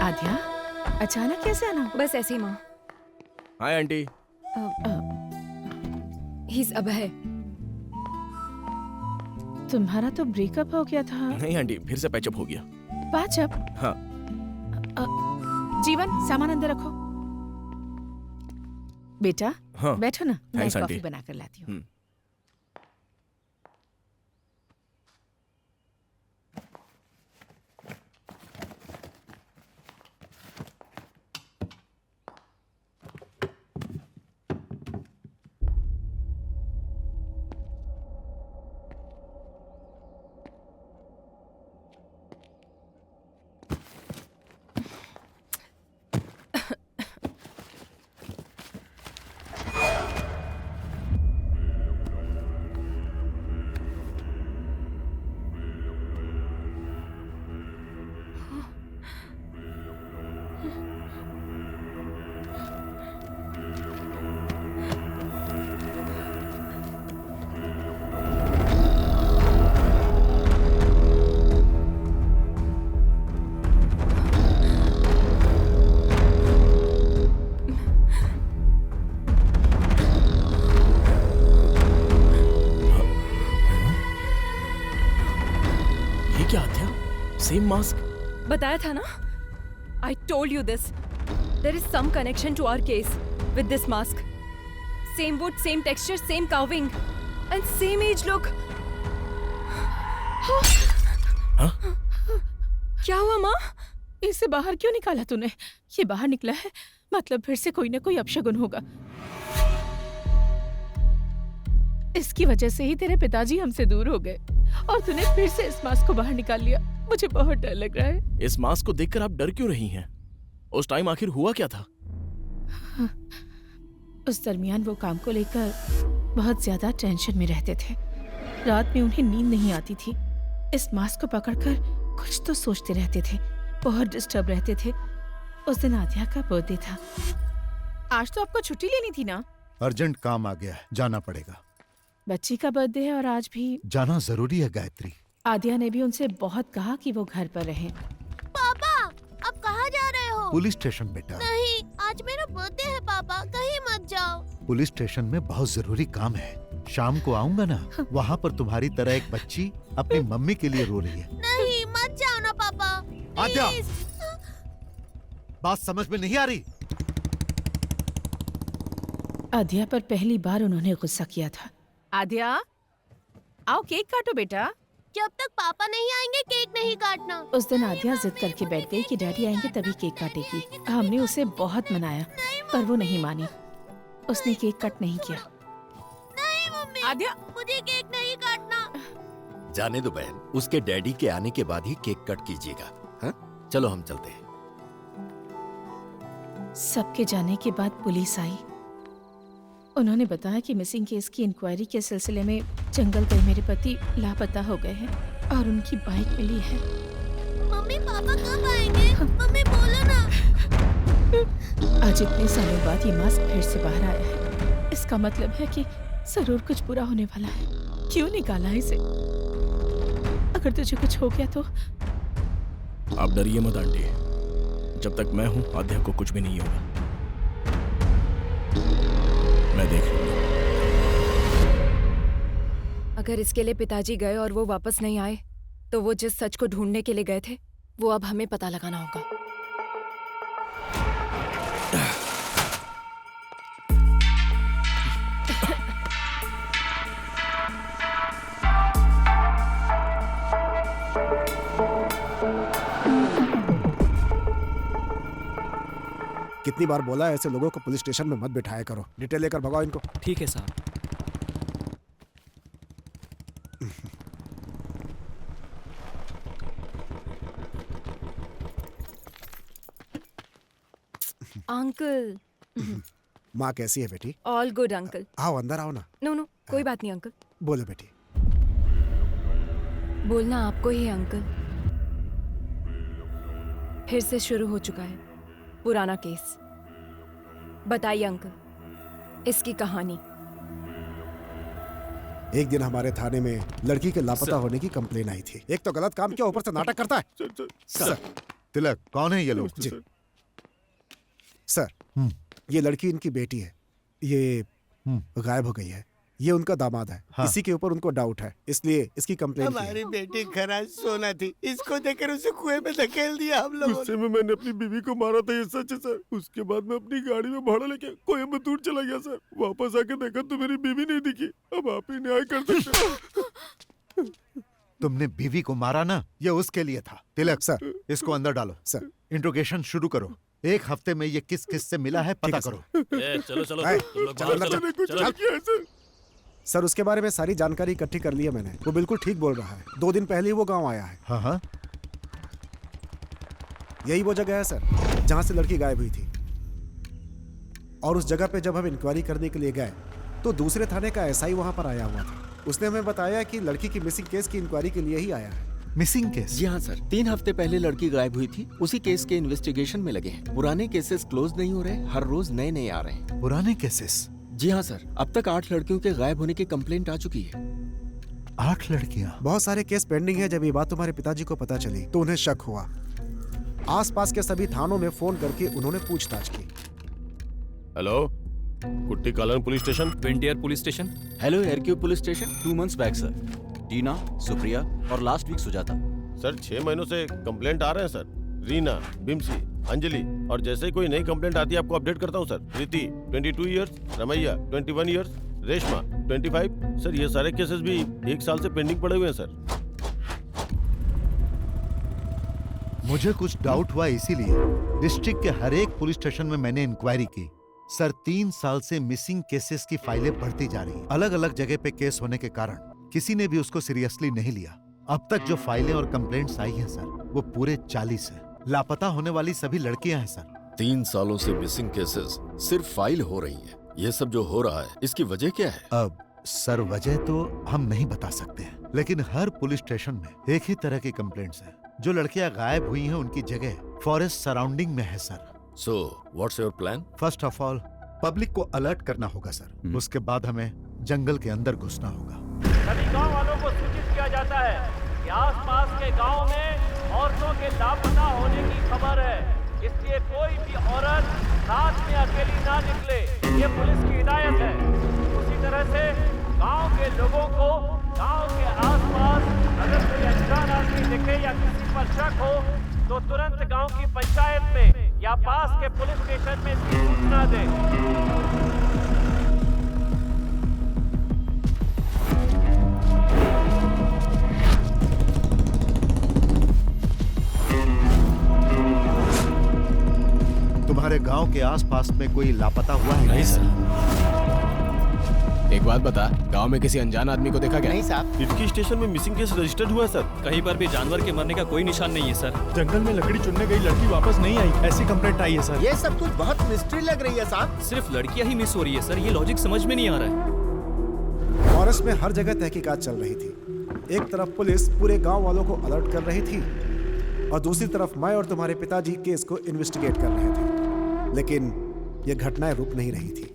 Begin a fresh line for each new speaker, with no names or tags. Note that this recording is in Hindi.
आद्या, अचानक कैसे आना?
बस ऐसे ही माँ।
Hi aunty.
ही इज अभय।
तुम्हारा तो ब्रेकअप हो गया था।
नहीं आंटी, फिर से पैचअप हो गया।
पैचअप?
हाँ।
जीवन, सामान अंदर रखो। बेटा,
हाँ।
बैठो ना, मैं
थैंक्स,
कॉफी
आंटी।
बना कर लाती हूँ।
ये क्या आद्या? Same mask?
बताया था ना? I told you this. There is some connection to our case with this mask. Same wood, same texture, same carving, and same age look.
हाँ?
क्या हुआ माँ?
इसे बाहर क्यों निकाला तूने? ये बाहर निकला है, मतलब फिर से कोई ना कोई अपशगुन होगा। इसकी वजह से ही तेरे पिताजी हमसे दूर हो गए और तूने फिर से इस मास्क को बाहर निकाल लिया। मुझे बहुत डर लग रहा है।
इस मास्क को देखकर आप डर क्यों रही हैं? उस टाइम आखिर हुआ क्या था?
उस दरमियान वो काम को लेकर बहुत ज्यादा टेंशन में रहते थे। रात में उन्हें नींद नहीं आती थी। इस मास्क को पकड़कर कुछ तो सोचते रहते थे, बहुत डिस्टर्ब रहते थे। उस दिन आद्या का बर्थडे था। आज तो आपको छुट्टी लेनी थी ना?
अर्जेंट काम आ गया है, जाना पड़ेगा।
बच्ची का बर्थडे है और आज भी
जाना जरूरी है गायत्री।
आद्या ने भी उनसे बहुत कहा कि वो घर पर रहें।
पापा, अब कहाँ जा रहे हो?
पुलिस स्टेशन बेटा।
नहीं, आज मेरा बर्थडे है पापा, कहीं मत जाओ।
पुलिस स्टेशन में बहुत जरूरी काम है। शाम को आऊंगा ना, वहाँ पर तुम्हारी तरह एक बच्ची अपनी मम्मी के लिए रो रही है।
नहीं, मत जाओ ना पापा।
आद्या,
प्लीज।
बात समझ में नहीं आ रही?
आद्या पर पहली बार उन्होंने गुस्सा किया था। आद्या, आओ केक काटो बेटा।
जब तक पापा नहीं आएंगे केक नहीं काटना।
उस दिन आद्या जिद करके बैठ गई कि डैडी आएंगे तभी केक काटेगी। हमने उसे बहुत मनाया पर वो नहीं मानी। उसने केक कट नहीं किया।
नहीं मम्मी,
आद्या,
मुझे केक नहीं काटना।
जाने दो बहन, उसके डैडी के आने के बाद ही केक कट कीजिएगा। हाँ, चलो हम चलते हैं।
सबके जाने के बाद पुलिस आई। उन्होंने बताया कि मिसिंग केस की इंक्वायरी के सिलसिले में जंगल गए मेरे पति लापता हो गए हैं और उनकी बाइक मिली है।
मम्मी, पापा कब आएंगे? मम्मी बोलो ना।
आज इतने सालों बाद ये मास्क फिर से बाहर आया है। इसका मतलब है कि जरूर कुछ बुरा होने वाला है। क्यों निकाला इसे? अगर तुझे कुछ हो गया तो?
आप डरिए मत आंटी, जब तक मैं हूँ आद्या को कुछ भी नहीं होगा। मैं देख लूंगा।
अगर इसके लिए पिताजी गए और वो वापस नहीं आए, तो वो जिस सच को ढूंढने के लिए गए थे, वो अब हमें पता लगाना होगा।
कितनी बार बोला है ऐसे लोगों को पुलिस स्टेशन में मत बिठाया करो। डिटेल लेकर भगाओ इनको।
ठीक है साहब।
अंकल।
माँ कैसी है बेटी?
All good uncle.
आओ अंदर आओ ना।
नो नो, कोई बात नहीं अंकल।
बोलो बेटी।
बोलना आपको ही है अंकल। फिर से शुरू हो चुका है पुराना केस। बताइए अंकल, इसकी कहानी।
एक दिन हमारे थाने में लड़की के लापता होने की कंप्लेन आई थी। एक तो गलत काम किया, ऊपर से नाटक करता है। सर,
तिलक, कौन है ये लोग?
जी सर, ये लड़की इनकी बेटी है, ये गायब हो गई है, ये उनका दामाद है।
हाँ।
इसी के ऊपर उनको डाउट है, इसलिए इसकी कंप्लेंट की है।
हमारी बेटी खरा सोना थी, इसको देखकर उसे कुएं में धकेल दिया हम लोगों
गुस्से में मैंने अपनी बीवी को मारा था, ये सच है सर। उसके बाद मैं अपनी गाड़ी में भाड़ा लेके कोयम्बतूर चला गया सर। वापस आके देखा तो मेरी बीवी नहीं दिखी। अब आप ही न्याय कर सकते हैं।
तुमने बीवी को मारा ना, ये उसके लिए था। तिलक
सर।
इसको अंदर डालो।
सर।
इंट्रोगेशन शुरू करो। एक हफ्ते में ये किस किस से मिला है पता
है,
करो।
चलो चलो
आए,
तुम लोग
चलो
बाहर
अंदर
चलो।
चलो।
चलो किया है सर।
सर उसके बारे में सारी जानकारी इकट्ठी कर ली है मैंने। वो बिल्कुल ठीक बोल रहा है। 2 दिन पहले ही वो गांव आया है।
हाँ हाँ,
यही वो जगह है सर जहां से लड़की गायब हुई थी। और उस जगह पे जब हम इंक्वायरी करने के लिए गए तो दूसरे थाने का एसआई वहां पर आया हुआ था। उसने हमें बताया कि लड़की की मिसिंग केस की इंक्वायरी के लिए ही आया है।
Missing case?
जी हाँ सर, 3 हफ्ते पहले लड़की गायब हुई थी, उसी केस के इन्वेस्टिगेशन में लगे हैं। पुराने केसेस क्लोज नहीं हो रहे, हर रोज नए नए आ रहे हैं।
पुराने केसेस?
जी हाँ सर, अब तक 8 लड़कियों के गायब होने की कंप्लेंट आ चुकी है।
8 लड़कियां?
बहुत सारे केस पेंडिंग है। जब ये बात तुम्हारे पिताजी को पता चली तो उन्हें शक हुआ। आसपास के सभी थानों में फोन करके उन्होंने पूछताछ की।
Hello, Kutty colony police station.
विंटियर पुलिस स्टेशन।
हेलो एयरक्यू police station.
2 months back sir, Tina, Supriya और लास्ट वीक सुजाता।
सर 6 महीनों से कंप्लेंट आ रहे हैं सर। रीना, बिमसी, अंजलि, और जैसे ही कोई नई कंप्लेंट आती है आपको अपडेट करता हूँ sir. Preeti 22 years, Ramaiah 21 years, Reshma 25। Sir ये सारे केसेस भी 1 साल से पेंडिंग पड़े हुए हैं सर।
मुझे कुछ डाउट हुआ, इसीलिए डिस्ट्रिक्ट के हर एक पुलिस स्टेशन में मैंने इंक्वायरी की। सर 3 साल से मिसिंग केसेस की फाइलें बढ़ती जा रही। अलग अलग जगह पे केस होने के कारण किसी ने भी उसको सीरियसली नहीं लिया। अब तक जो फाइलें और कंप्लेंट्स आई हैं सर, वो पूरे 40 है। लापता होने वाली सभी लड़कियां हैं सर।
3 सालों से मिसिंग केसेस सिर्फ फाइल हो रही हैं। ये सब जो हो रहा है, इसकी वजह क्या है?
अब सर वजह तो हम नहीं बता सकते हैं, लेकिन हर पुलिस स्टेशन में एक ही तरह की कंप्लेंट्स हैं। जो लड़कियां गायब हुई हैं उनकी जगह फॉरेस्ट सराउंडिंग में है sir.
So what's your plan?
First of all public को अलर्ट करना होगा सर। उसके बाद हमें जंगल के अंदर घुसना होगा।
सभी गांव वालों को सूचित किया जाता है कि आसपास के गांव में औरतों के लापता होने की खबर है, इसलिए कोई भी औरत रात में अकेली ना निकले, ये पुलिस की हिदायत है। उसी तरह से गांव के लोगों को गांव के आसपास अगर कोई अनजान आदमी दिखे या किसी पर शक हो तो तुरंत गांव की पंचायत में या पास के पुलिस स्टेशन में इसकी सूचना दें।
तुम्हारे गांव के आसपास में कोई लापता हुआ है?
नहीं सर। एक बात बता, गांव में किसी अनजान आदमी को देखा क्या?
नहीं साहब।
इटकी स्टेशन में मिसिंग केस रजिस्टर्ड हुआ है सर।
कहीं पर भी जानवर के मरने का कोई निशान नहीं है सर।
जंगल में लकड़ी चुनने गई लड़की वापस नहीं आई, ऐसी कंप्लेंट आई है सर।
ये सब कुछ बहुत मिस्ट्री लग रही है साहब।
सिर्फ लड़कियां ही मिस हो रही है सर, ये लॉजिक समझ में नहीं आ रहा है।
फॉरेस्ट में हर जगह तहकीकात चल रही थी। एक तरफ पुलिस पूरे गांव वालों को अलर्ट कर रही थी और दूसरी तरफ मैं और तुम्हारे पिताजी केस को इन्वेस्टिगेट कर रहे थे, लेकिन यह घटनाएं रुक नहीं रही थी।